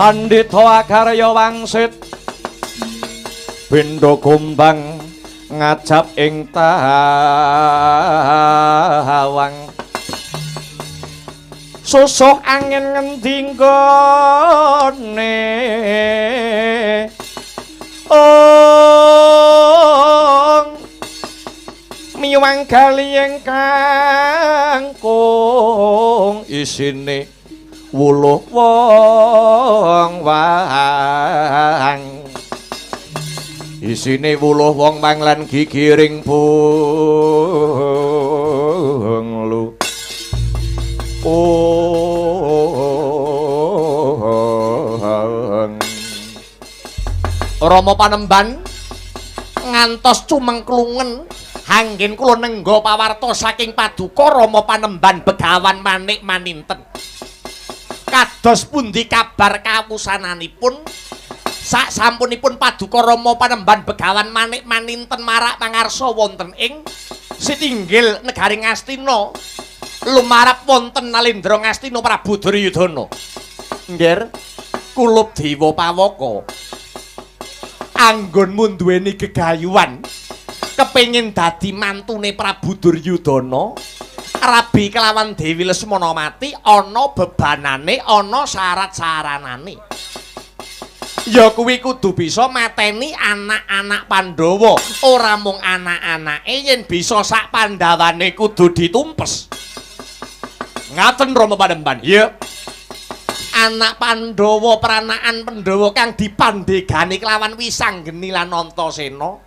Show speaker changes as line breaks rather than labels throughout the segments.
Pandita Akarya wangsit pindha kumbang ngajab ing tawang susuk angin ngendi nggone miwang gali ingkang kung isine wuluh wong wang isine wuluh wong wang lan gigiring bunglu Rama Panemban ngantos cumengklungen anggen kula nengga pawarta saking paduka Rama Panemban Begawan Manik Maninten kados pundi kabar kawusananipun sak sampunipun paduka Rama Panemban Begawan Manik Maninten marak pangarsa wonten ing Sitinggil negari Ngastina lumarap wonten Nalendra Ngastina Prabu Duryudana nggih kulup dewa pawaka anggonmu duweni gegayuhan kepengin dadi mantune Prabu Duryudana rabi kelawan Dewi Lesmana mati ana bebanane ana syarat-syaranane ya kuwi kudu bisa mateni anak-anak Pandhawa ora mung anak-anake yen bisa sak Pandhawane kudu ditumpes ngaten Rama Panemban ya anak Pandhawa peranakan Pandhawa kang dipandhegani kelawan Wisanggeni lan Antasena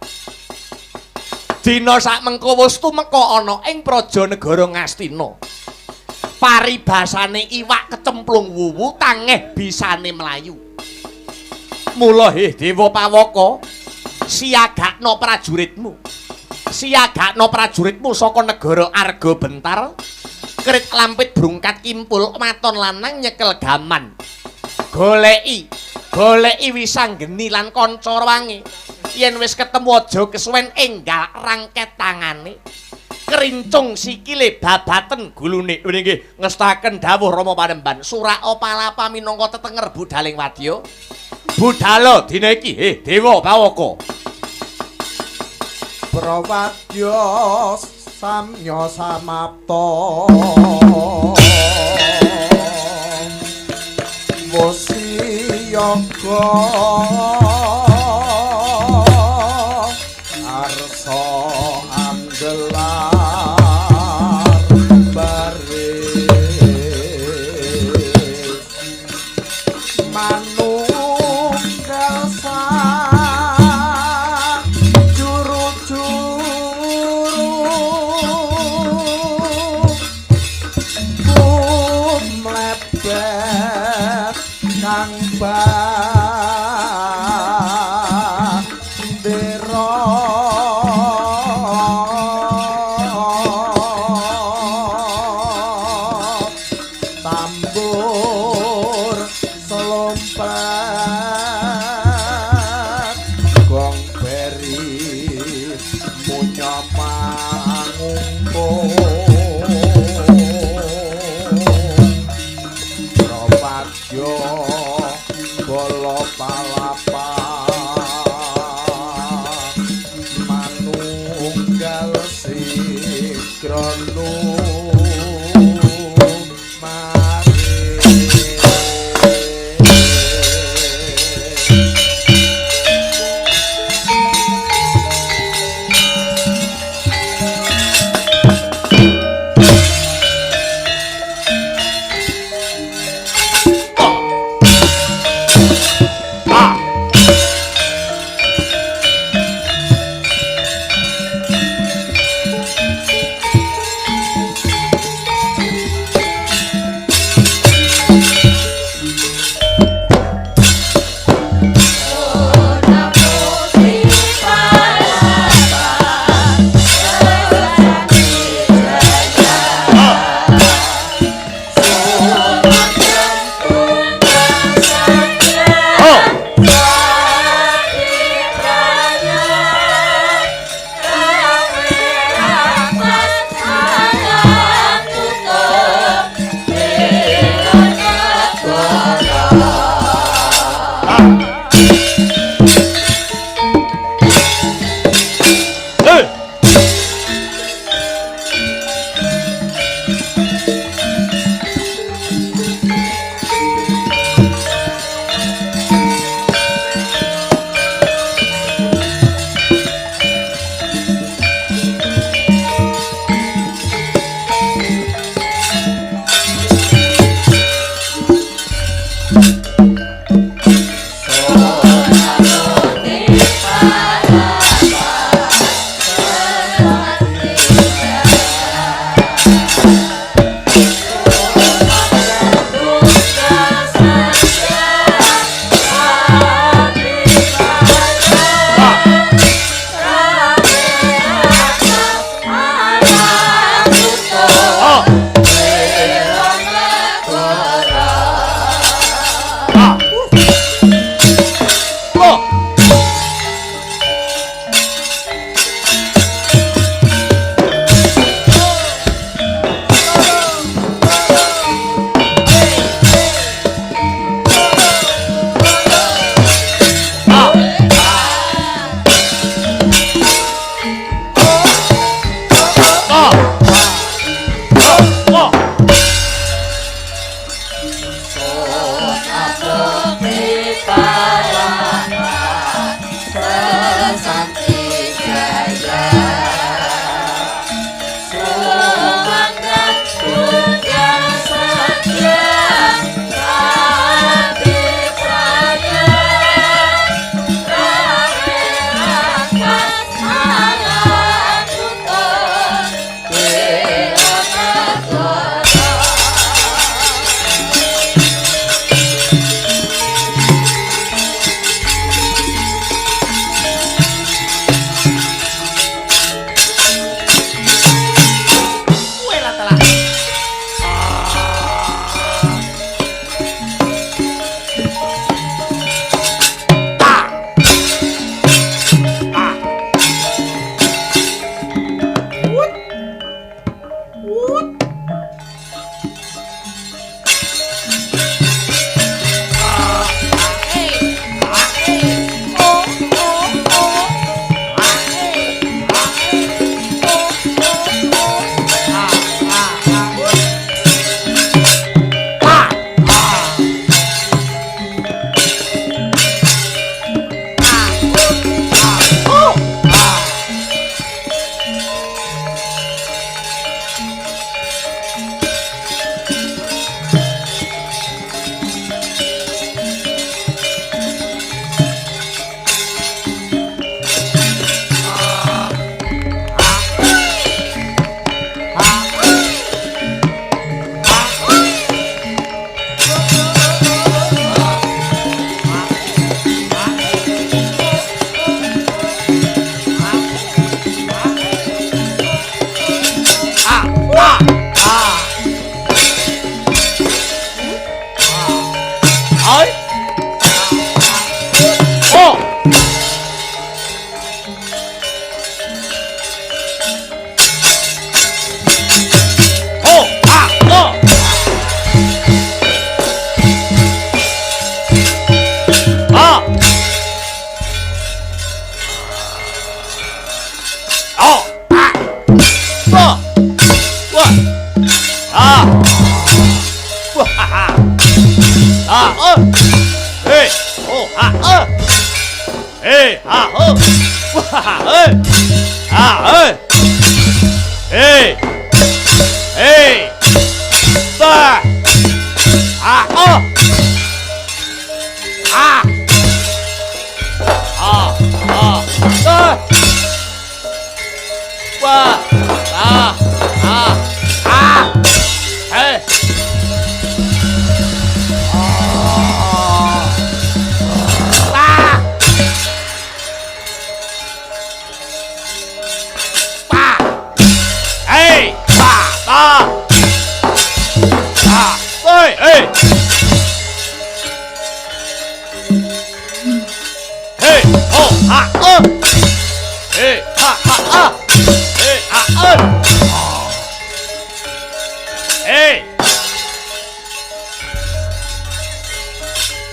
dina sak mengko wis tumeka ana ing Prajanegara Ngastina paribasane iwak kecemplung wuwu tangeh bisane mlayu mula Dewa Pawaka siagakna prajuritmu saka negara Arga Bentar krit lampit brungkat kimpul maton lanang nyekel gaman goleki Wisanggeni lan kanca wangi yen wis ketemu aja kesuwen enggal rangket tangane kerincung sikile babaten gulune nggih ngestaken dawuh Rama Panemban Suraka Palapa minangka tetenger budaling wadya budala dina iki Dewa Pawaka
prawadya samya samapta wasiyaga arsa anggelar baris manunggal sak juru-juru mlebet kang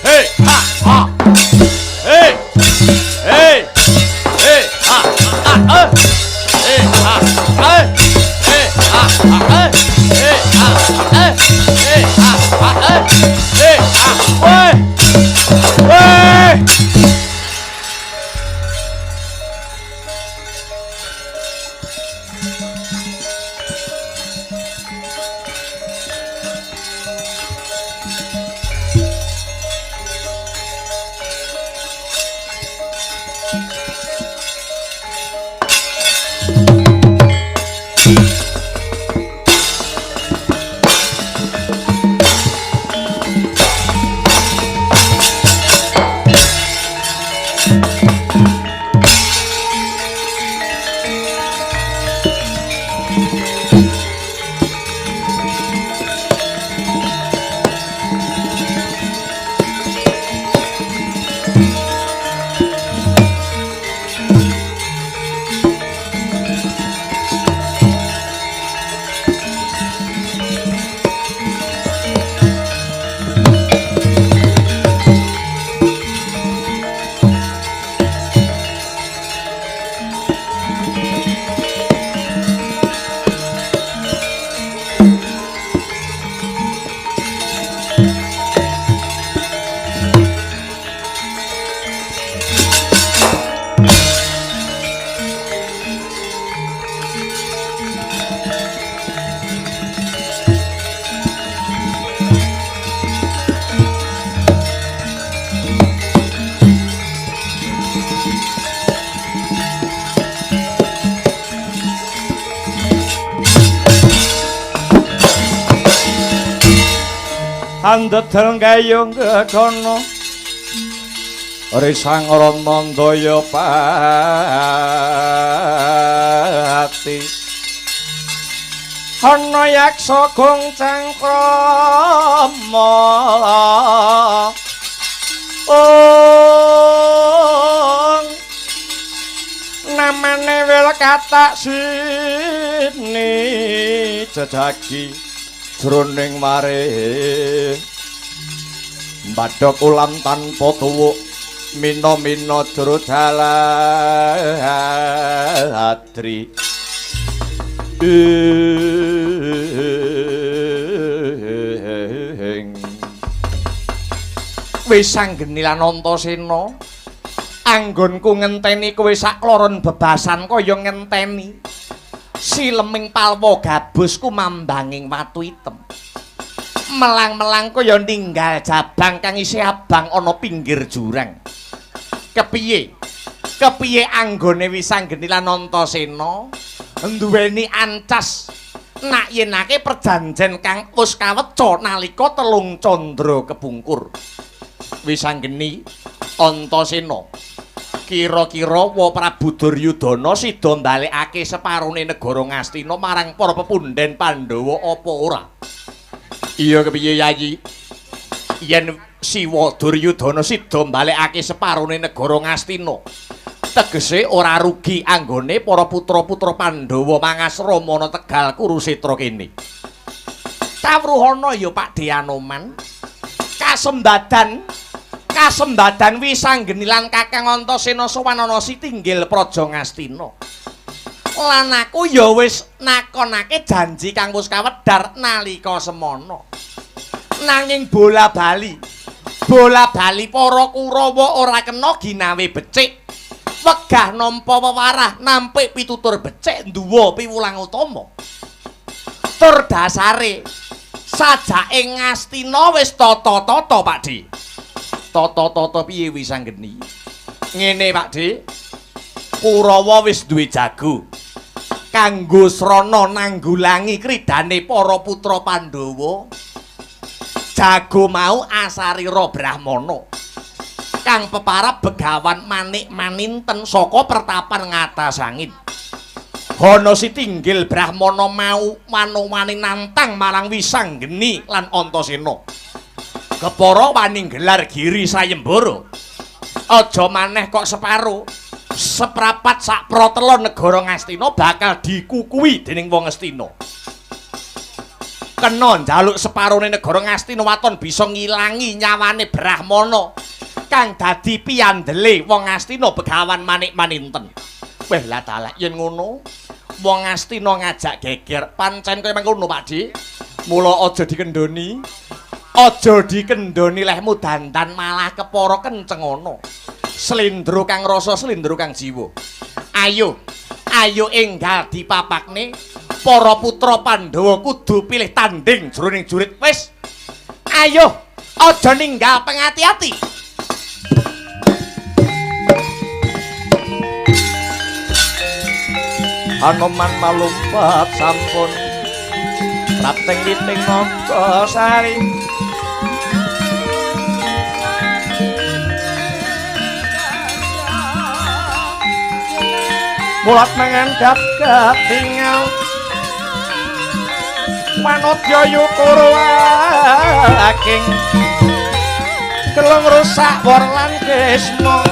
Hey, ha, ha. Andedel gayung gegono risang ranandaya pati ana yaksa gong cangkrama namane wel katak sini jejagi jroning mare mbadhok ulam tanpa tuwuk mina-mina jero daladri wis anggeni lan Antasena anggonku ngenteni kowe sak loron bebasan kaya ngenteni sileming palwa gabusku mambanging watu item melang-melang kaya ninggal jabang kang isih abang ana pinggir jurang kepiye anggone Wisanggeni lan Antasena nduweni ancas nak yenake perjanjen kang wis kaweca nalika telung candra kepungkur Wisanggeni Antasena kira-kira wa Prabu Duryudana sida mbalekake separone negara Ngastina marang para pepundhen Pandhawa apa ora? Iya kepiye Yayi? Yen Siwa Duryudana sida mbalekake separone negara Ngastina, tegese ora rugi anggone para putra-putra Pandhawa mangasrama Tegal Kurusetra kene. Kawruhana ya Pak Deyanoman. Kasembadan Wisanggeni lan Kakang Antasena sowan ana Sitinggil Praja Ngastina. Lan aku ya wis nakonake janji kang wis kawedhar nalika semana. Nanging bola-bali para Kurawa ora kena ginawe becik. Wegah nampa wewarah nampik pitutur becik nduwa piwulang utama. Tur dasare sajake Ngastina wis tata-tata Pakde. Tata-tata piye Wisanggeni? Ngene Pakde. Kurawa wis duwe jago kanggo srana nanggulangi kridane para putra Pandhawa. Jago mau Asarira Brahmana kang peparab begawan manik maninten saka pertapan ngatasangin. Ana Sitinggil Brahmana mau manowani nantang marang Wisanggeni lan Antasena. Kepara wani gelar Giri Sayembara. Aja maneh kok separo. Seprapat sak protelo negara Ngastina bakal dikukuhi dening wong Ngastina. Kena njaluk separone negara Ngastina waton bisa ngilangi nyawane Brahmana kang dadi piyandele wong Ngastina begawan manik maninten. Weh lah dalah yen ngono wong Ngastina ngajak geger pancen kaya mangkono Pakde. Mula aja dikendoni. Aja dikendhoni lehmu dandan malah kepara kenceng ngono. Slendro kang rasa slendro kang jiwa. Ayo, ayo enggal dipapakne para putra Pandhawa kudu pilih tanding jroning jurit wis. Ayo, aja ninggal pengati-ati. Anoman malumpat sampun Rapting witing naga sari mulat mengendap ketinggal manodya yukura aking gelung rusak warlan kesmo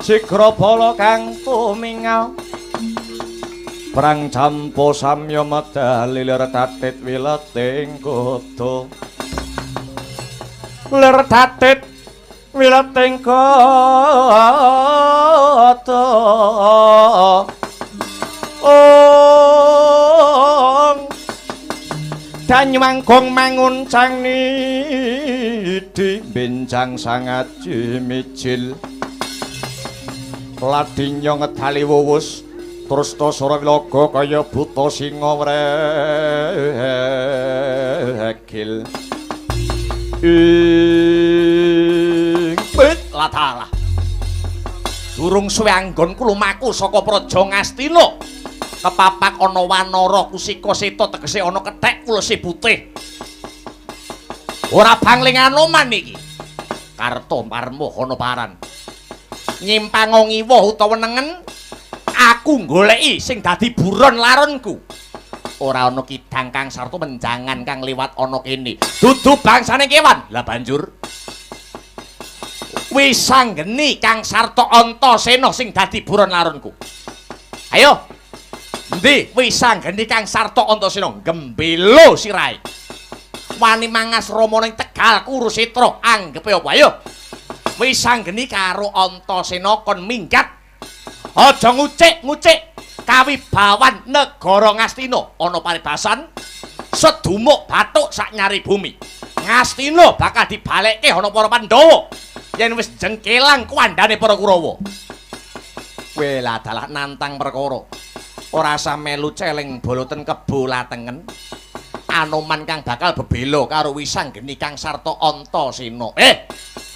Sigra bala kang tumingal Prang campo samya medal lir tatit wileting kudu lir tatit wileting kudu Danyuwangkung manguncang nidi benjang sangat jimicil Ladinya ngedali wuwus Trusna Surawilaga kaya buta singa wres inggil. Bet latalah. Durung suwe anggonku lumaku saka praja Ngastina. Kepapak ana wanara kusika seta tegese ana kethek kulese putih. Ora bangling anoman iki. Karta Marmohana paran. Nyimpang ngiwah utawa nengen aku goleki sing dadi buron laronku. Ora ana kidang kang sarta menjangan kang liwat ana kene. Dudu bangsane kewan. Lah banjur wis sanggeni kang sarta Antasena sing dadi buron laronku. Ayo. Endi wis sanggeni kang sarta Antasena gembelo sirahe. Wani mangas Rama ning Tegal Kurusetra anggepe apa ayo. Wis sanggeni karo Antasena kon minggat. Aja ngucik-ngucik kawibawan negara Ngastina ana paribasan sedumuk bathuk sak nyari bumi. Ngastina bakal dibalekke ana para Pandhawa yen wis jengkelang kuwandane para Kurawa. Kowe lah dalah nantang perkara. Ora usah melu celeng boloten kebo latengen. Anoman kang bakal bebela karo wisanggeni kang sarta Antasena.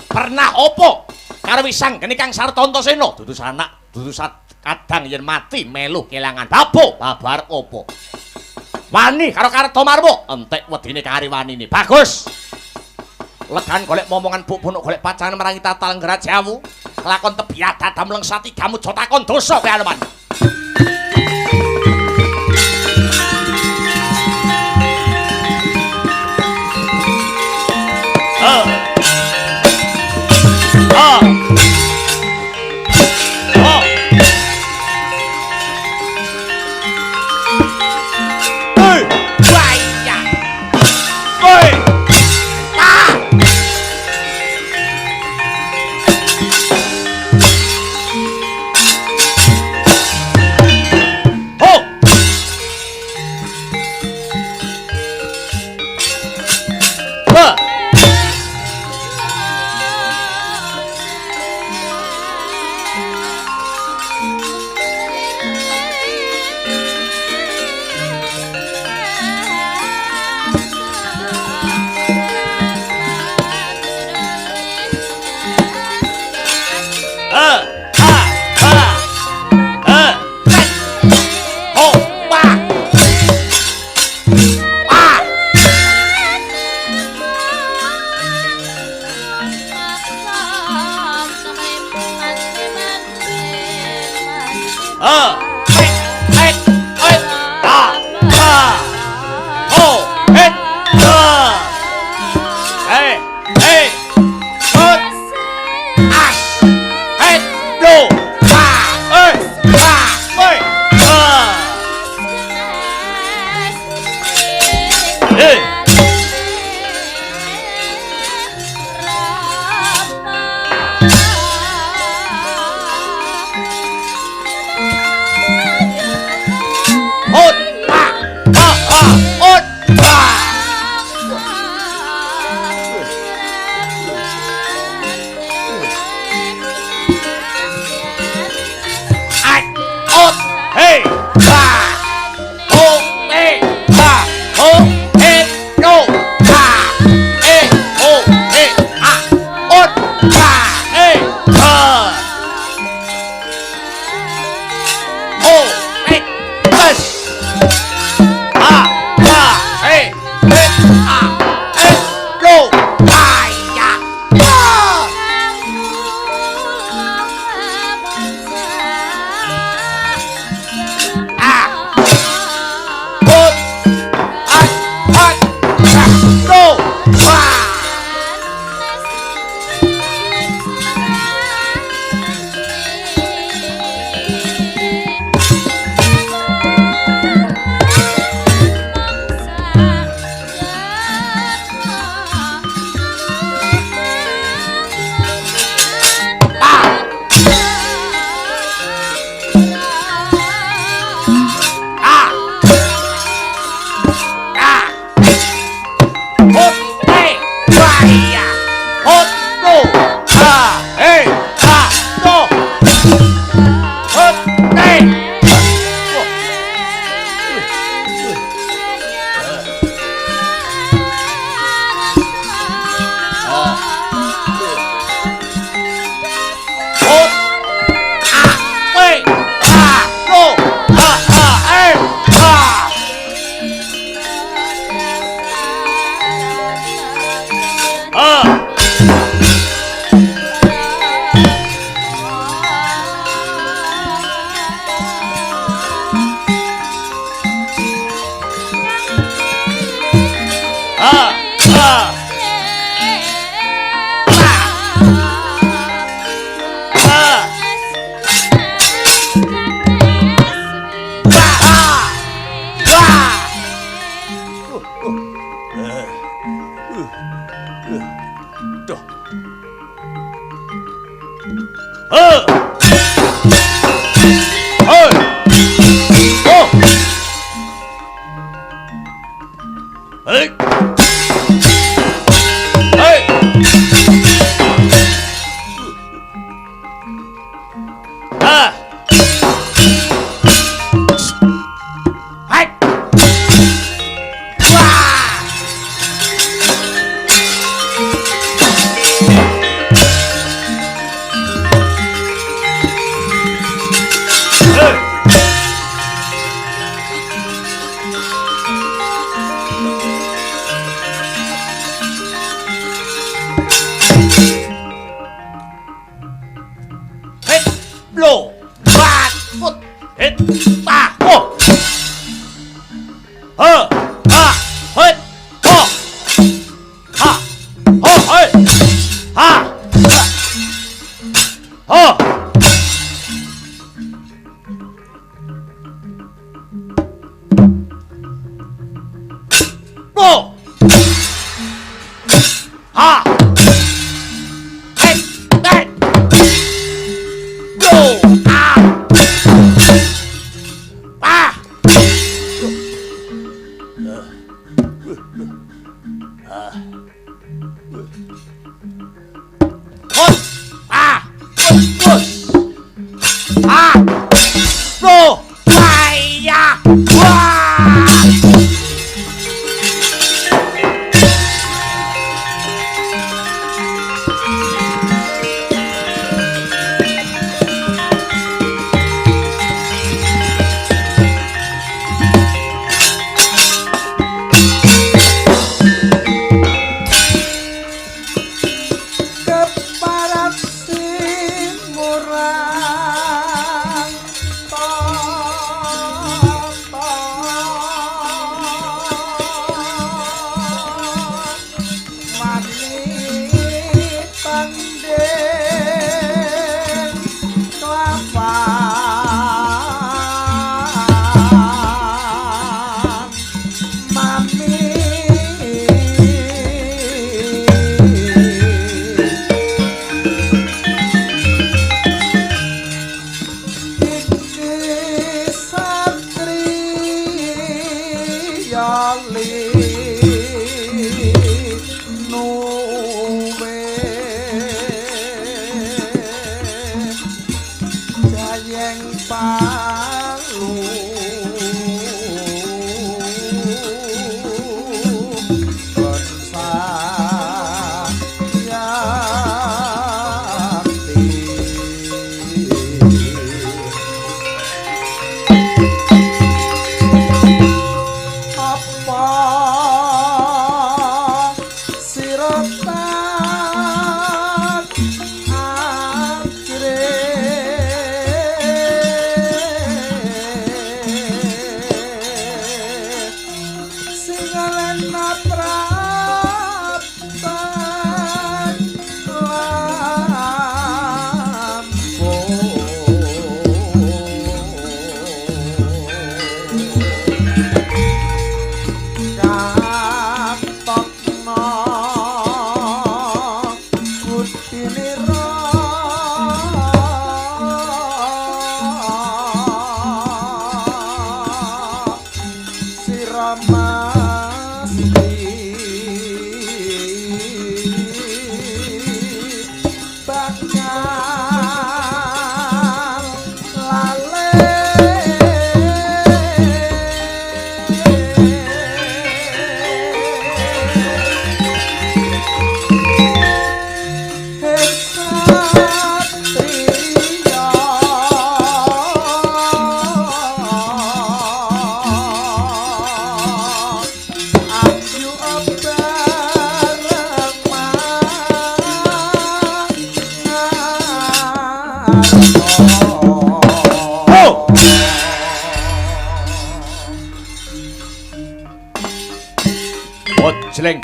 Pernah opo karo wisanggeni kang sarta Antasena? Dudu sanak, dudu kadang yen mati melu kelangan babo, babar opo. Wani karo Kartamarma, entek wedine kariwanine. Bagus. Legan golek momongan buk punuk golek pacangan marangi tata lenggara jamu. Lakon tebiat dadam lengsati kamu aja takon dosa kowe Anoman.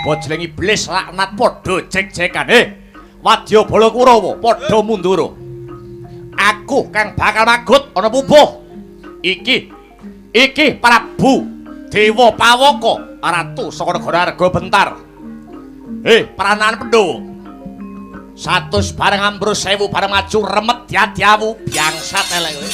Bojleng iblis laknat padha jek-jekane. Wadya Bala Kurawa padha mundur. Aku kang bakal magut ana pupuh. Iki Prabu Dewa Pawaka, ratu saka negara Arga Bentar. Prananan Pandhawa. 100 bareng Ambrus 1000 bareng maju remet diadyawu bangsat elek kowe.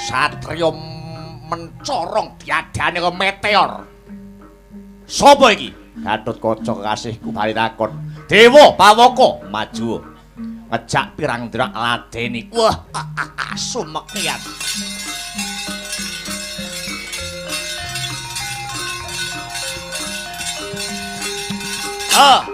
Satria mencorong diadane karo meteor. Sapa iki? Gatotkaca kasihku bali takon. Dewa Pawaka maju. Ngejak pirang drak ladeni. Wah, sumekian. Ah.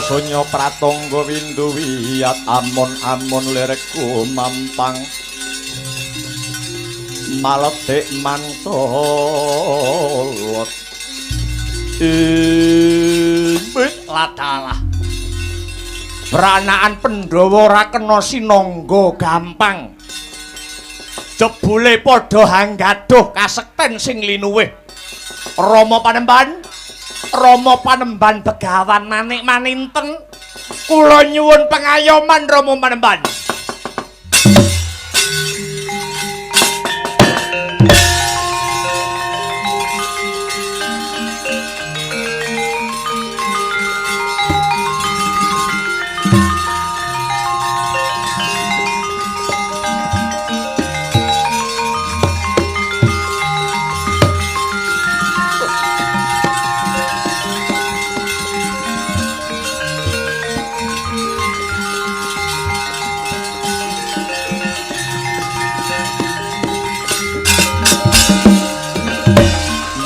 Sonya pratangga windu wiyat amon-amon lirekku mampang maletik mantolot ibit ladalah branaan Pandhawa ora kena sinangga gampang jebule padha hanggaduh kasekten sing linuwih Rama Panemban Begawan manik maninten kula nyuwun pengayoman Rama Panemban.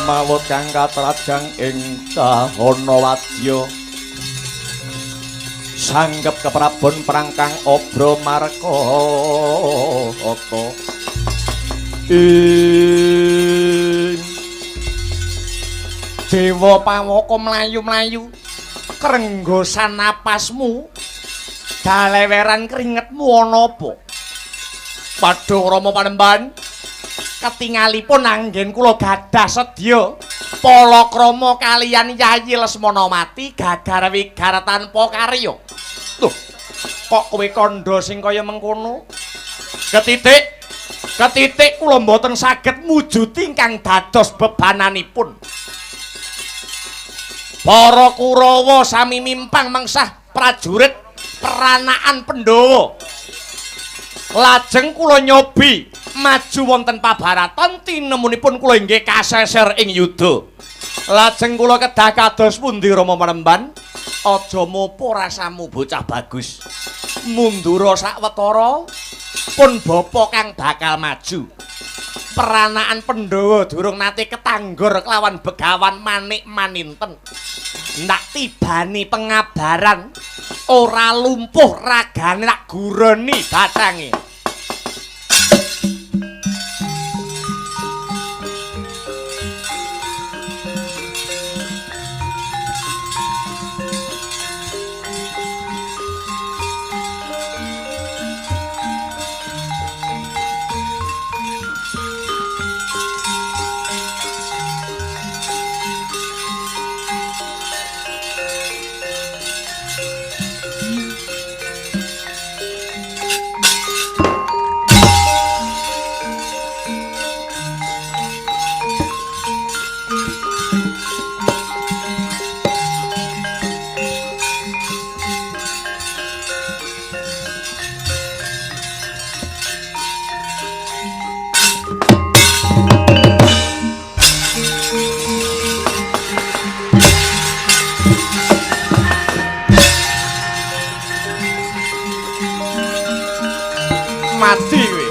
Mawut kang katrajang ing Cahana Wadya sanggep keprabon prangkang obro marko Dewa Pawaka mlayu-mlayu krenggosan napasmu daleweran keringetmu ana apa Padha Rama Panembahan ketingalipun anggen kula gadah sedya palakrama kaliyan Yayi Lesmanamati gagar wigar tanpa karya. Loh, kok kowe kandha sing kaya mengkono? Ketitik kula mboten saged mujuti ingkang dados bebananipun. Para Kurawa sami mimpang mengsah prajurit peranaan Pandhawa. Lajeng kula nyobi maju wonten pabaraton tinemunipun kula inggih kaseser ing yuda. Lajeng kula kedah kados pundi Rama Panembahan? Aja mopo rasamu bocah bagus. Mundura sawetara pun bapa kang bakal maju. Peranaan Pandhawa durung nate ketanggor kelawan Begawan Manik Maninten. Ndak tibani pengabaran ora lumpuh ragane nak gureni bathange. Mati kowe.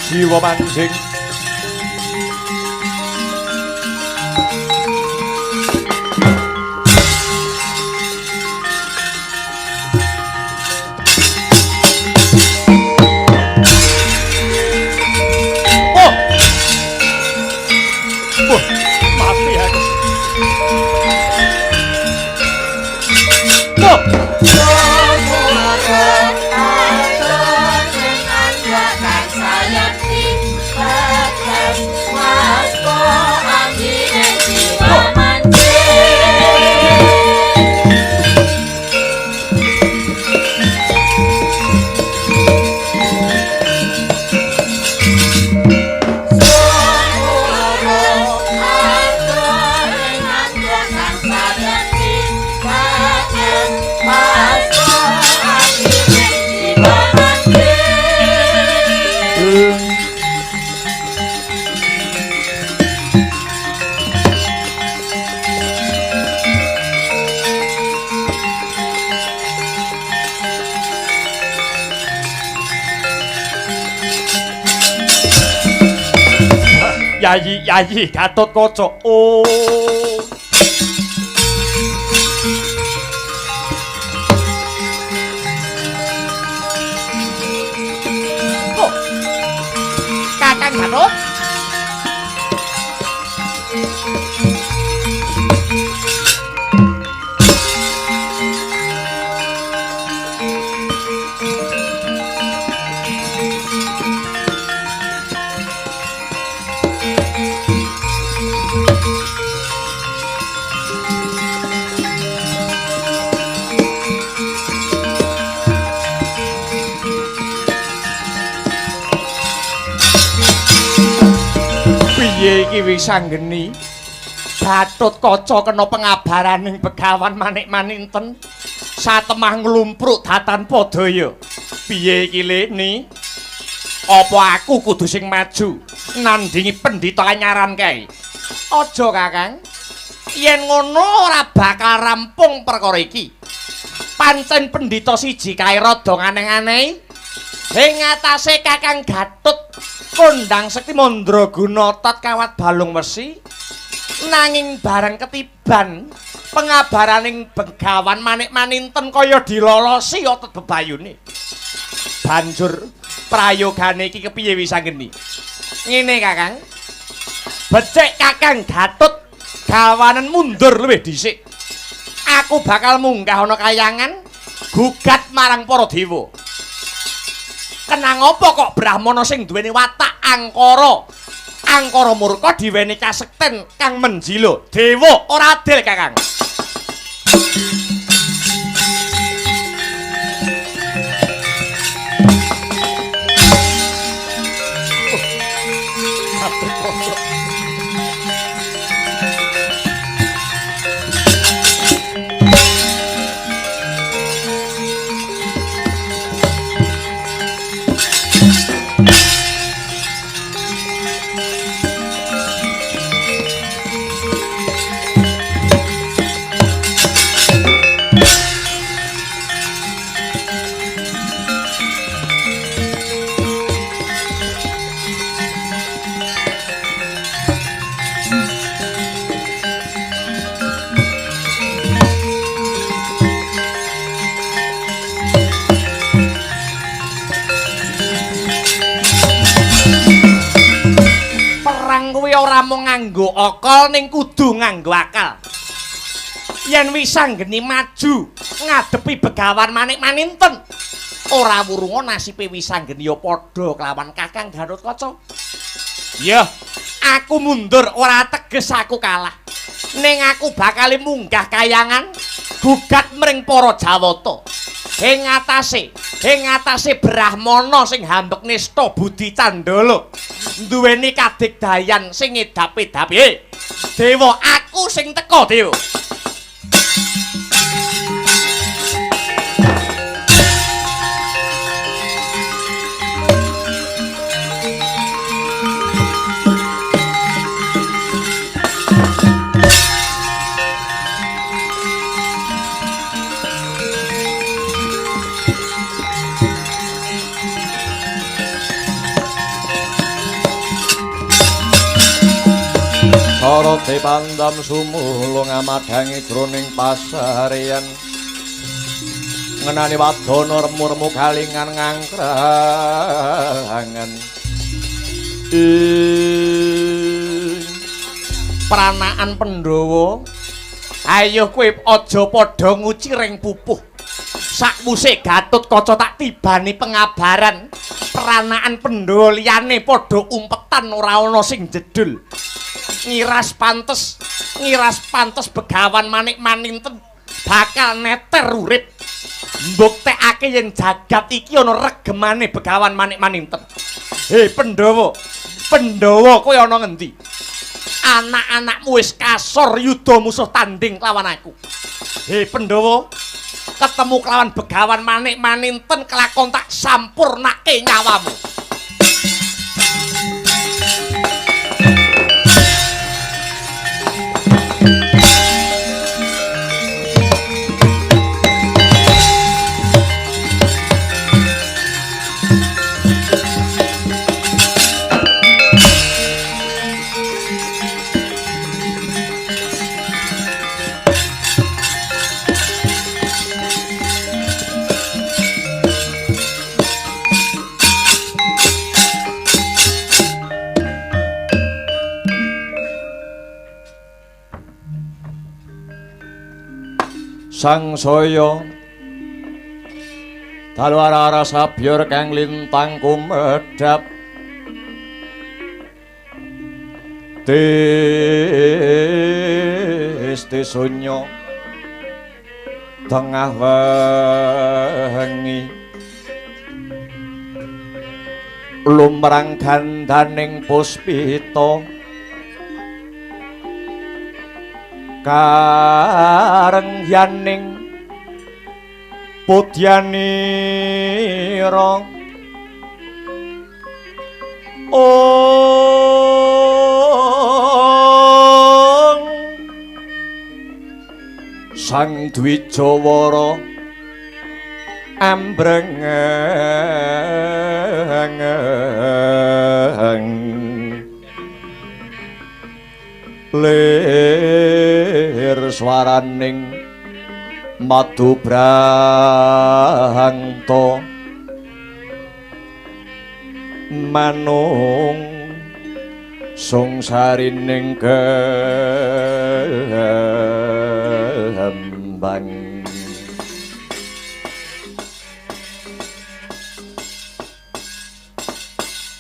Jiwa mancing Yayi Gatotkaca. Oh. Oh. Kakang Gatot. Piye iki wis anggeni? Gatotkaca kena pengabaraning Begawan Manik Maninten satemah nglumpruk datan padaya. Piye iki Leni? Apa aku kudu sing maju nandingi pendhita anyaran kae? Aja Kakang. Yen ngono ora bakal rampung perkara iki. pancen pendhita siji kae rada aneh-aneh. Ing atase Kakang Gatut kondang sekti mandraguna tat kawat balung wesi nanging bareng ketiban pengabaraning Begawan Manik-Maninten kaya dilolosi otot bebayune. Banjur prayogane iki kepiye wisanggeni? Ngene Kakang. Becik Kakang Gatut gawanen mundur luwih dhisik. Aku bakal munggah ana kayangan gugat marang para dewa. Kenang apa kok Brahmana sing duweni watak angkara? Angkara murka diweni kasekten kang menjila. Dewa ora adil, Kakang. Ora mung nganggo okol ning kudu nganggo akal. Yen wisanggeni maju ngadepi Begawan Manik-Maninten, ora wurunga nasibe wisanggeni ya padha kelawan Kakang Gatotkaca. Ya, aku mundur ora teges aku kalah. Ning aku bakal munggah kayangan gugat mring para Jawata. Ing atase Brahmana sing hambek nista Budi Candala duweni kadigdayan sing ngedap-edapi. Dewa aku sing teka, Dewa.
Sarate pandam sumulung amadangi jroning pasareyan ngenani wadana remur-remu kalingan ngangkrangan
Pranaan Pandhawa, ayo kowe aja padha nguciring pupuh. Sakwuse Gatotkaca tak tibani pengabaran pranaan Pandhawa liyane padha umpetan ora ana sing jedul. Ngiras pantes Begawan Manik-Maninten bakal neter urip. Mbuktekake yen jagat iki ana regemane Begawan Manik-Maninten. Pandhawa, kowe ana ngendi? Anak-anakmu wis kasor yuda musuh tanding lawan aku. Pandhawa, ketemu kelawan Begawan Manik-Maninten kelakon tak sampurnake nyawamu.
sangsaya dalwara sabyor kang lintang kumedhap Desti sunyo tengah wengi lumrang gandaning puspita karengyaning pudyanira Sang Dwijawara ambrengeng lir swaraning madu brahanta manung sungsarining gembang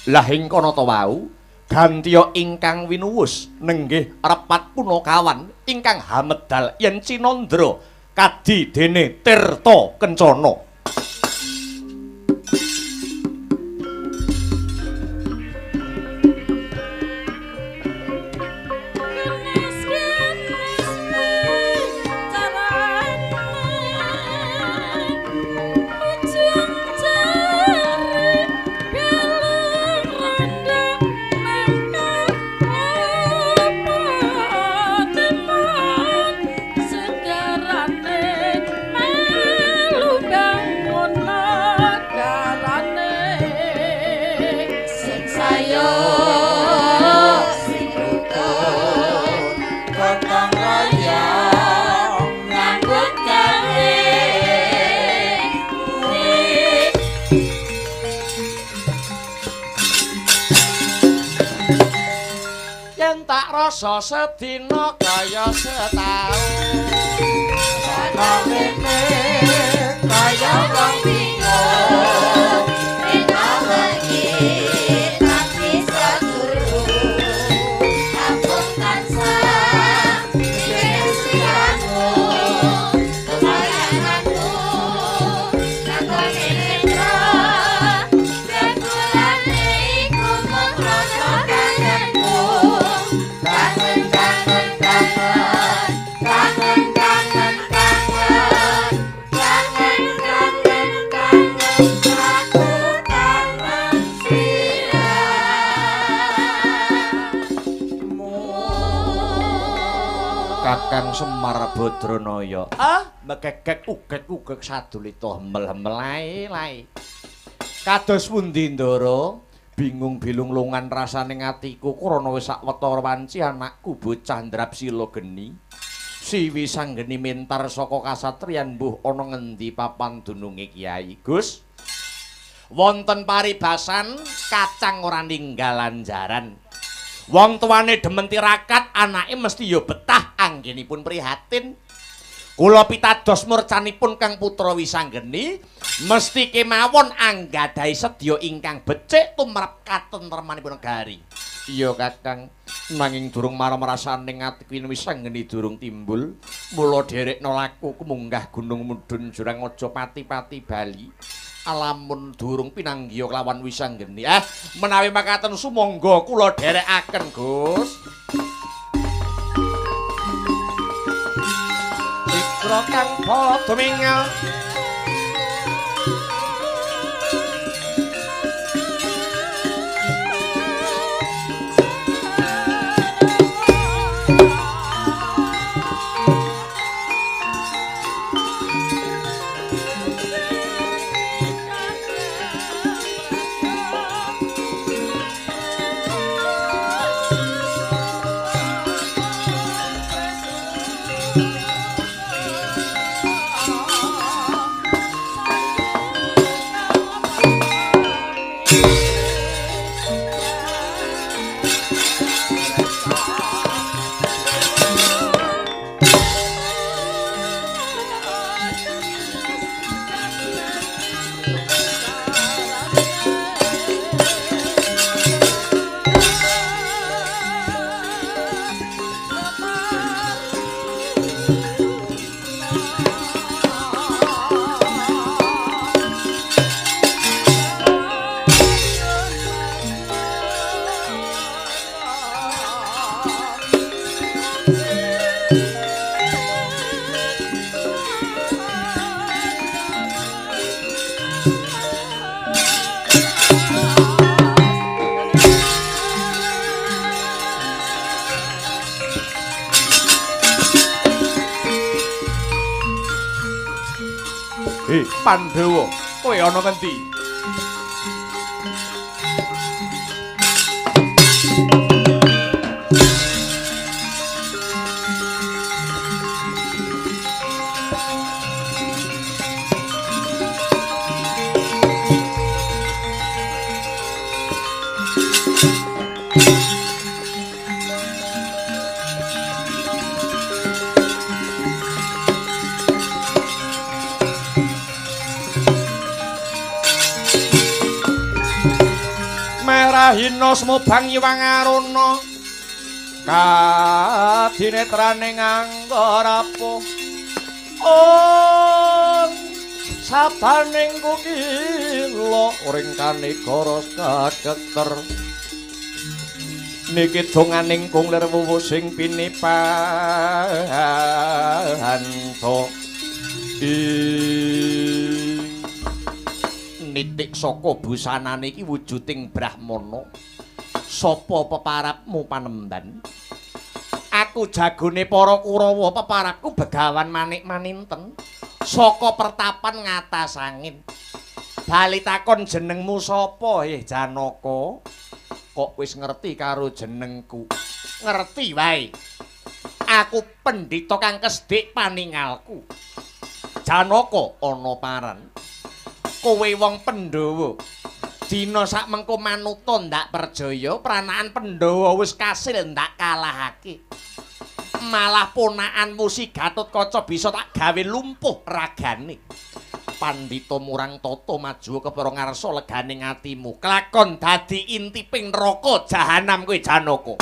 lah ing kono to wau gantiya ingkang winuwus nenggih repat punakawan ingkang hamedal yen Cinandra kadi dene Tirta Kencana. Rasa sedina kaya setaun ana kene kaya wong bingung ena lagi tapi sadurung ampun tansah sirasiamu kebayanganmu kakone netra sepulane iku mung rasa kangenmu Kakang Semar Badranaya. Megegek ugek sadulita hemel-hemel lae. Kados pundi Ndara? Bingung bilung-lungan rasaning atiku krana wis sawetara wanci anakku bocah Ndrapsila geni. Siwi sanggeni mentar saka kasatriyan mbuh ana ngendi papan dununge Kyai Gus? Wonten paribasan kacang ora ninggal anjaran. Wong tuane demen tirakat, anake mesti ya betah anggenipun prihatin. Kula pitados murcanipun Kang Putra Wisanggeni mesti kemawon anggadhahi sedya ingkang becik tumrap katentremanipun negari. Iya Kakang, nanging durung marem rasaning ati Wisanggeni durung timbul, mula dherekna laku kumunggah Gunung Mudhun Jurang aja pati-pati bali. Alamun durung pinanggya kelawan Wisanggeni. Menawi makaten sumangga kula dherekaken, Gus. Ikra kang padha mingal
Pandhawa, kowe ana ngendi? Hina smobang Hyang Aruna kadinetraning anggarapo sabaning kukila ring kanegara kageter niki donganing kunglir wuwu sing pinipanto nitik saka busanane iki wujuding Brahmana. Sapa peparapmu Panemban? Aku jagone para Kurawa, peparapku Begawan Manik Maninten. Saka pertapan ngatas angin. Bali takon jenengmu sapa, Janaka? Kok wis ngerti karo jenengku? Ngerti wae. Aku pendhita kang kesdik paningalku. Janaka ana paran. Kowe wong Pandhawa. Dina sak mengko manuta ndak perjaya, pranakan Pandhawa wis kasil ndak kalahake. Malah ponakanmu si Gatotkaca bisa tak gawe lumpuh ragane. Pandhita Murang Tata maju kepara ngarsa leganing atimu. Kelakon dadi intiping neraka jahanam kowe Janaka.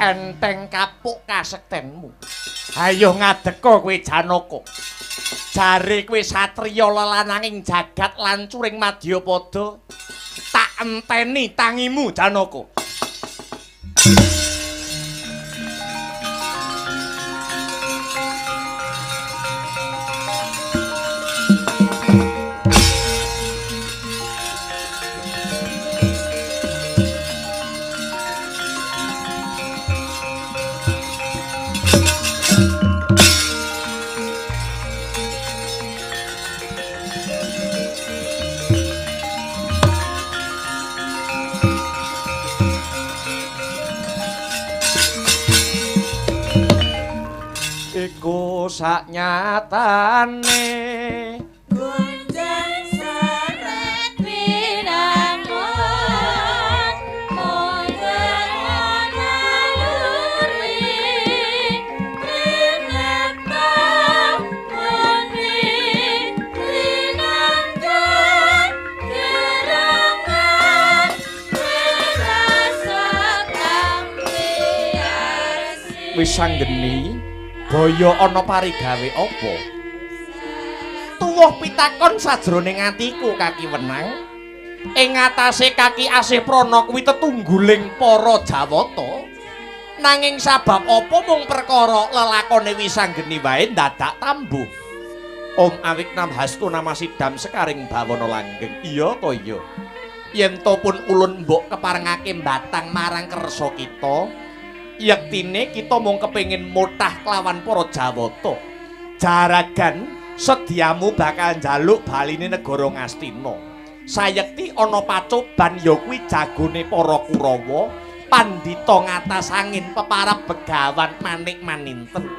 enteng kapuk kasektenmu. Ayo ngadeka kowe Janaka. Jare kowe satriya lelananging jagat lancuring Madyapada. Tak enteni tangimu Janaka. Iku saknyatane
gunjang seret wirangon mongan naluri rinata muni rinangkan gerangan wirasa kampiasi
wis sanggeni Baya ana parigawe apa? Tuwuh pitakon sajroning atiku Kaki Wenang. Ing ngatasé Kaki Asih Prana kuwi tetungguling para Jawata. Nanging sabab apa mung perkara lelakone Wisanggeni wae dadak tambuh. Om Awik Namhastu Namasidam Sekaring Bawana Langgeng. Iya to iya. Yen to pun ulun mbok keparengake batang marang kersa kita. Yektine kita mung kepengin mutah kelawan para Jawata. Jaragan sediamu bakal njaluk baline negara Ngastina. Sayekti ana pacoban ya kuwi jagone para Kurawa, pandhita ngatas angin peparab begawan manik maninten.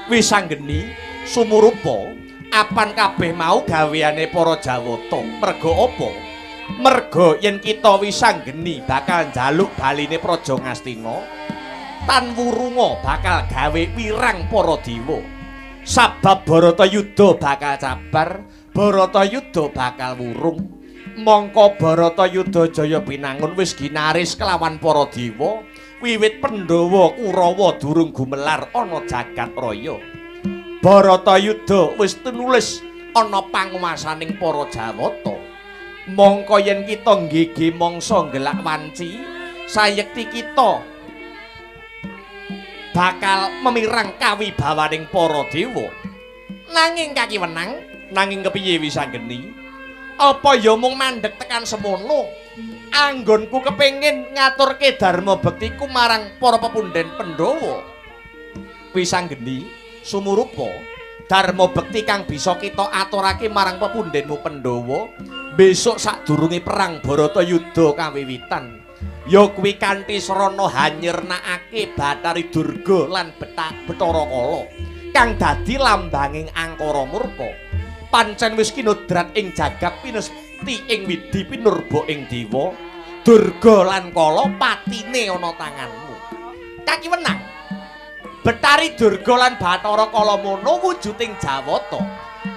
Wisanggeni sumurupa apan kabeh mau gaweane para Jawata. Merga apa? Merga yen kita Wisanggeni bakal njaluk baline Praja Ngastina. Tan Wurunga bakal gawe wirang para dewa. Sabab Baratayuda bakal cabar, Baratayuda bakal wurung. Mangka Baratayuda jaya pinangun wis ginaris kelawan para dewa. Wiwit Pandhawa Kurawa durung gumelar ana jagat raya. Baratayuda wis tinulis ana panguwasaning para Jawata. Mangka yen kita nggege mangsa ngelak wanci, sayekti kita bakal memirang kawibawaning para dewa. Nanging Kaki Wenang, nanging kepiye Wisanggeni? Apa ya mung mandheg tekan semono? Anggonku kepengin ngaturke dharma bektiku marang para pepundhen Pandhawa. Wisanggeni, sumurupa dharma bekti kang bisa kita aturake marang pepundhenmu Pandhawa besok sadurunge perang Baratayuda kawiwitan. Ya kuwi kanthi srana hanyirnakake Bathari Durga lan Bathara Kala kang dadi lambanging angkara murka. Pancen wis kinodrat ing jagat pinesti ing widi pinurba ing dewa. Durga lan Kala patine ana tanganmu. Kaki Wenang. Bathari Durga lan Bathara Kala mono wujuding Jawata.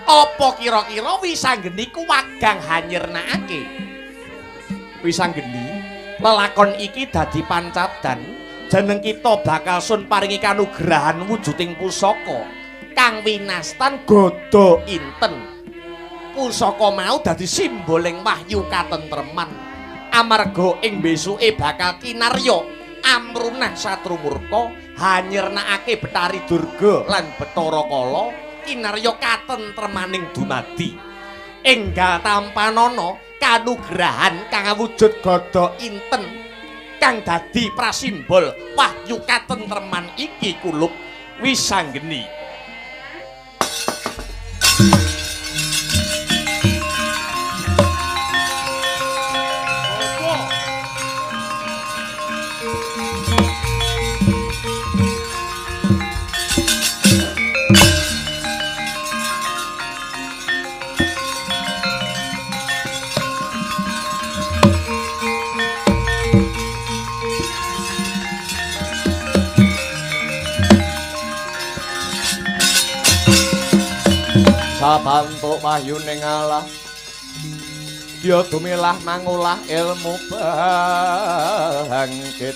Apa kira-kira Wisanggeni ku wagang hanyirnakake? Wisanggeni lelakon iki dadi pancadan jeneng kita bakal sun paringi kanugrahan wujuding pusaka kang winastan Gada Inten. Pusaka mau dadi simboling wahyu katentreman amarga ing besuke bakal kinarya amrunah satru murka hanyirnakake Bathari Durga lan Bathara Kala kinarya katentremaning dumadi. Enggal tampanana kanugrahan kang awujud Gada Inten kang dadi prasimbol wahyu katentreman iki kulup Wisanggeni. Sabantuk wahyuning Allah ya dumilah mangulah ilmu bangkit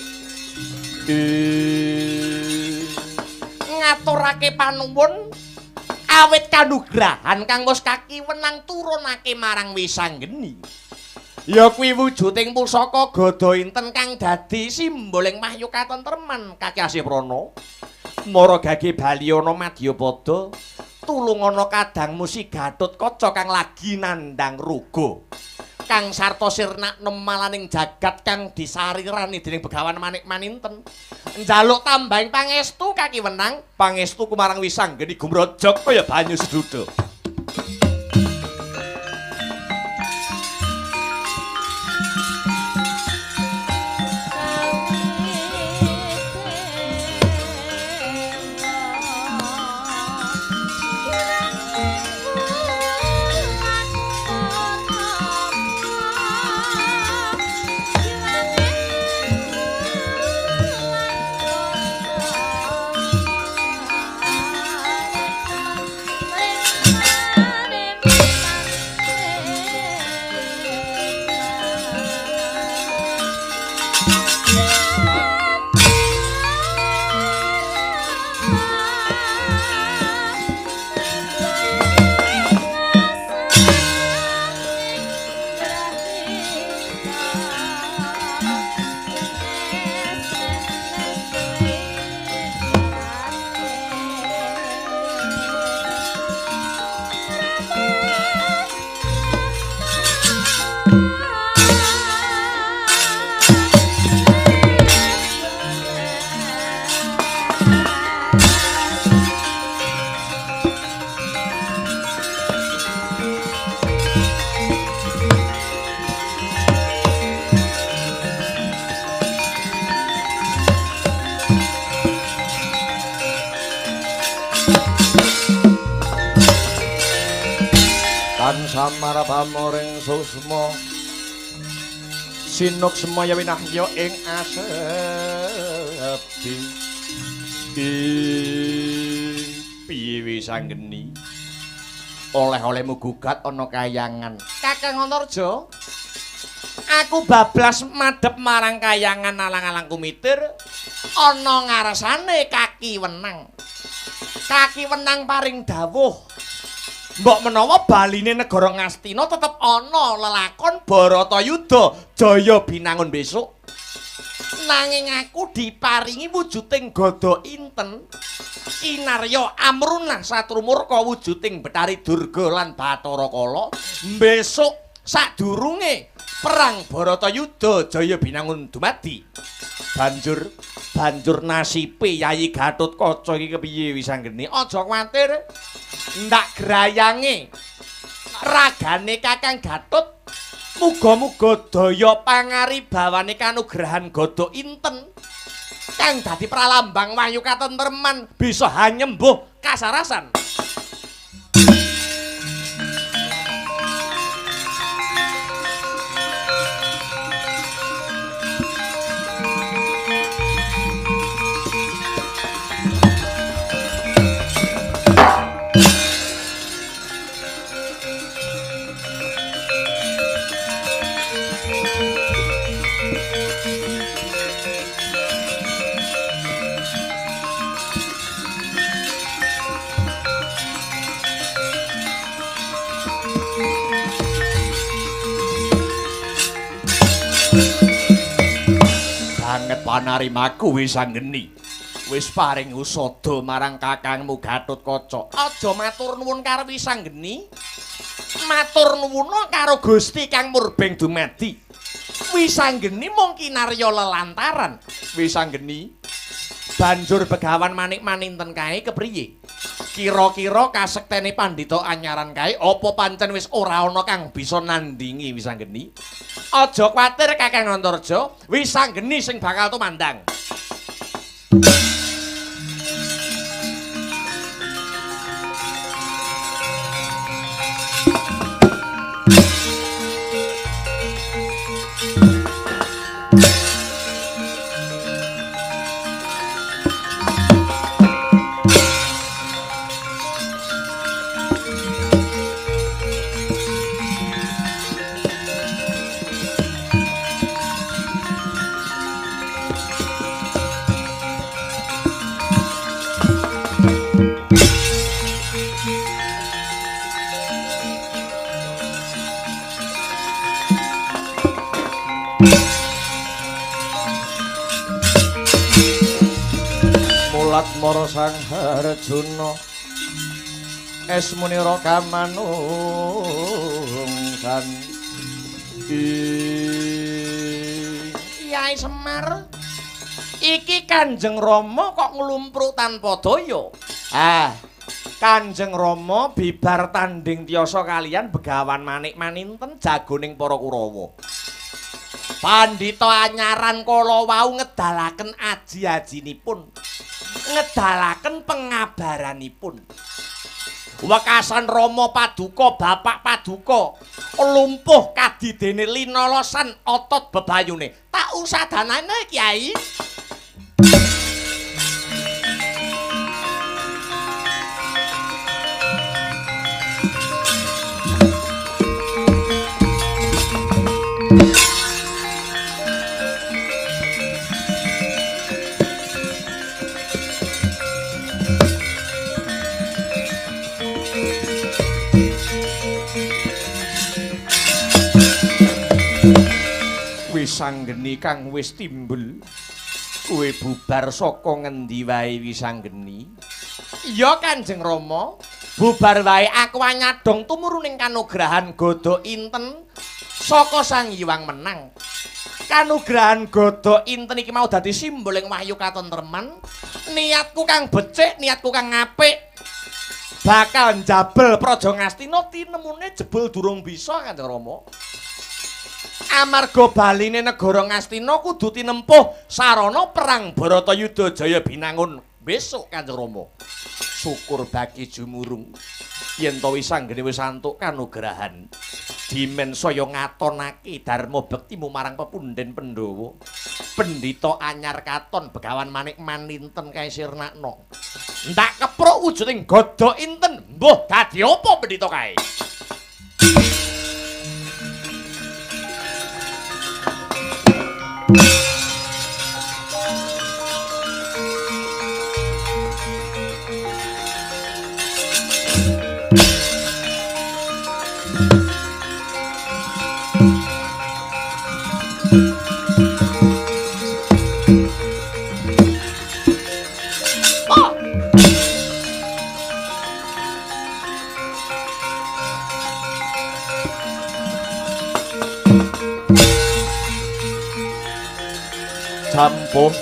ngaturake panuwun awit kanugrahan kang wis kakiwenang turunake marang Wisanggeni. Ya kuwi wujuding pusaka gada inten kang dadi simboling mahyu katentreman Kakang Prana. Mara gage Balyana Madyapada tulungana kadang musi Gatotkaca kang lagi nandhang ruga. Kang sarta sirna nemalaning jagat kang disarirani dening Begawan Manik Maninten. Njaluk tambahing pangestu kakiwenang, pangestu kumarang Wisanggeni gumrojok kaya banyu seduda. Samara pamoring susma sinuk semaya winahya ing asepi piye Wisanggeni oleh-olehmu gugat ana kayangan Kakang Antarja aku bablas madhep marang kayangan alang-alang kumitir ana ngarsane Kakiwenang paring dawuh mbok menawa baline negara Ngastina tetep ana lelakon Baratayuda jaya binangun besok. Nanging aku diparingi wujuding gada inten. Kinarya amrunah satrumurka wujuding Betari Durga lan Bathara Kala. Besok sadurunge perang Baratayuda jaya binangun dumadi. Banjur nasibe Yayi Gatotkaca iki kepiye Wisanggeni? Aja kuwatir. Ndak grayange ragane Kakang Gatut muga-muga daya pangaribawane kanugrahan gada inten kang dadi pralambang wahyu katentreman bisa hanyembuh kasarasan. Banget panarimaku Wisanggeni. Wis paring usada marang kakangmu Gatotkaca. Aja matur nuwun karo Wisanggeni. Matur nuwun karo Gusti kang murbeng dumadi. Wisanggeni mung kinarya lelantaran. Wisanggeni banjur Begawan Manik Maninten kae kepriye? Kira-kira kasektene pandhita anyaran kae apa pancen wis ora ana kang bisa nandingi Wisanggeni? Aja kuwatir Kakang Antarja, Wisanggeni sing bakal tumandang.
Latmara Sang Harjuna Esmunira kamanungsan
Kyai Semar iki Kanjeng Rama kok nglumpruk tanpa daya.
Kanjeng Rama bibar tanding tiyasa kalian Begawan Manik Maninten jagoning para Kurawa.
Pandhita anyaran kala wau ngedalaken aji-ajinipun. Ngedalaken pengabaranipun. Wekasan Rama Paduka Bapak Paduka lumpuh kadidene linolosan otot bebayune. Tak usah danane Kyai.
Wisanggeni kang wis timbul kowe bubar saka ngendi wae Wisanggeni?
Iya Kanjeng Rama, bubar wae aku nyadong tumuruning kanugrahan Gada Inten saka Sang Hyang Menang. Kanugrahan Gada Inten iki mau dadi simboling wahyu katentreman. Niatku kang becik, niatku kang apik. Bakal njabel Praja Ngastina tinemune jebul durung bisa Kanjeng Rama. Amarga baline negara Ngastina kudu tinempuh sarana perang Baratayuda Jaya binangun besok Kanjeng Rama. Syukur bagi jumurung yen to Wisanggeni wis antuk kanugrahan dimen saya ngatonake dharma bektimu marang pepundhen Pandhawa. Pendhita anyar katon Begawan Manik Maninten kae sirnakna. Ndak kepruk wujuding Gada Inten. Mbuh dadi apa pendhita kae?
Campuh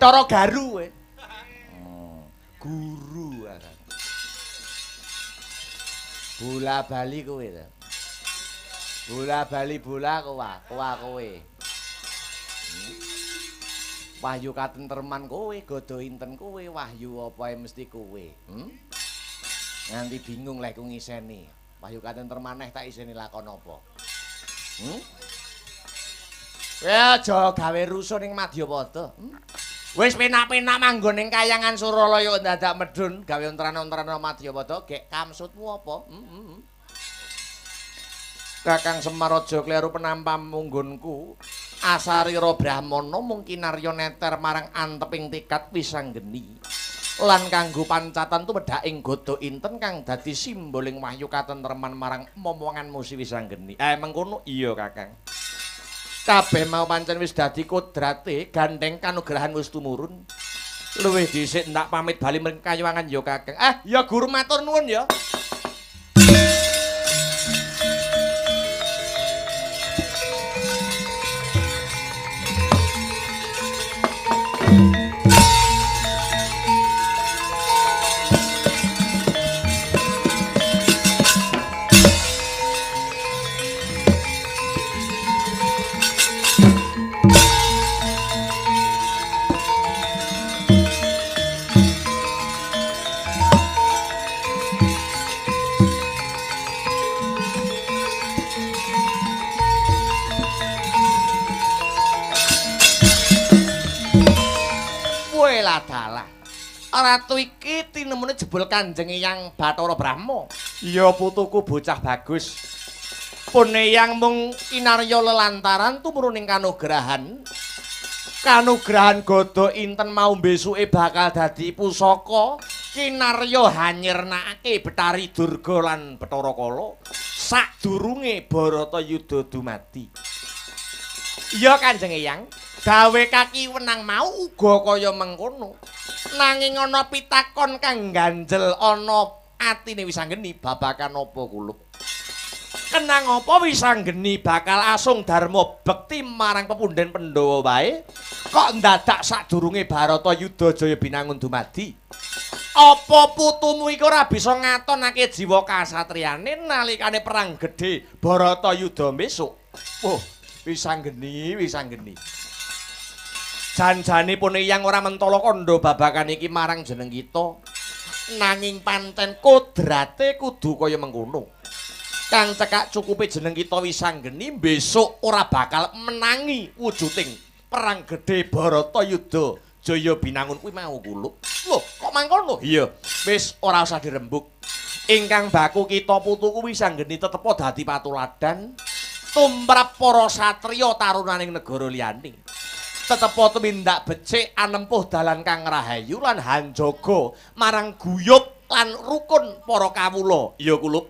Bathara Garu kowe.
Guru aran. Bola bali kowe to. Bola bali bola kowe. Wahyu katentreman kowe, Gada Inten kowe, wahyu apa mesti kowe. Nganti bingung lek ku ngiseni. Wahyu katentreman neh tak iseni lakon apa.
Kowe aja gawe rusuh ning Madyapada. Wis penak-penak manggon ning Kayangan Suralaya dadak medhun gawe ontran-ontrana Madyapada gek kamsutmu apa?
Kakang Semar aja kleru penampa munggonku. Asarira Brahmana mungkin arya neter marang anteping tikat Wisanggeni. Lan kanggo pancatan tumedhaking Gada Inten kang dadi simboling wahyu katentreman marang momongan musi Wisanggeni. Mengkono iya Kakang. Kabeh mau pancen wis dadi kodrate gandeng kanugrahan wis tumurun. Luwih dhisik ndak pamit bali mring kayuwangan ya Kakang. Ya guru matur nuwun ya.
Ratu iki tinemune jebul Kanjeng Eyang Bathara Brahma. Iya putuku bocah bagus. Pun Eyang mung kinarya lelantaran tumurun ing kanugrahan. Kanugrahan Gada inten mau besuke bakal dadi pusaka kinarya hanyirnakake Betari Durga lan Bathara Kala sadurunge Baratayuda dumadi. Iya Kanjeng Eyang, gawe kaki wenang mau uga kaya mengkono. Nanging ana pitakon kang ganjel ana atine Wisanggeni babakan apa kulup. Kenang apa Wisanggeni bakal asung dharma bekti marang pepundhen Pandhawa wae kok ndadak sadurunge Baratayuda Jaya Binangun dumadi. Apa putumu iku ora bisa ngatonake jiwa kasatriyane nalikane perang gedhe Baratayuda besok? Oh, Wisanggeni. Janjane pun Eyang ora mentala kandha babakan iki marang jeneng kita. Nanging pancen kodrate kudu kaya mengkono. Kang cekak cukupe jeneng kita Wisanggeni besok ora bakal menangi wujuding perang gedhe Baratayuda Jaya Binangun kuwi mau kuluk. Lho, kok mangkono? Iya, wis ora usah dirembug. Ingkang baku kita putuku Wisanggeni tetep dadi patuladan tumrap para satriya tarunaning negara liyane. Tetep tumindak becik anempuh dalan kang rahayu lan hanjaga marang guyub lan rukun para kawula. Iya kulup.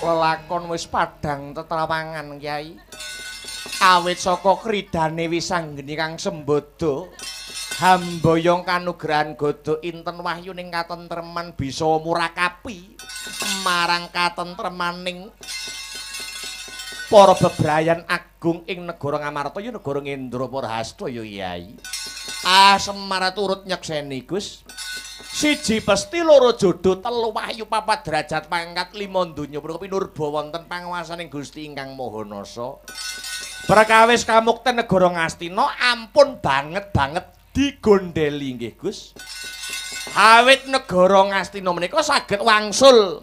Lakon wis padhang tetrawangan Kyai. Awit saka kridane Wisanggeni kang sembodo hambayong kanugrahan Gada inten wahyuning katentreman bisa murakapi marang katentremaning para bebrayan agung ing negara Ngamarta ya negara Ngendraparahasta ya Kyai. Semar turut nyekseni Gus. 1 pesti 2 jodho 3 wahyu 4 derajat pangkat 5 donya punika pinurba wonten panguwasaning Gusti ingkang Maha Nasa. Perkawis kamukten negara Ngastina ampun banget digondheli nggih Gus. Awit negara Ngastina menika saged wangsul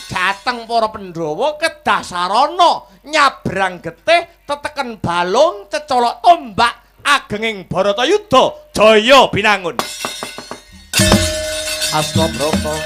dhateng para Pandhawa kedah sarana nyabrang getih teteken balung cecolok tombak agenging Baratayuda Jaya Binangun. Astabrata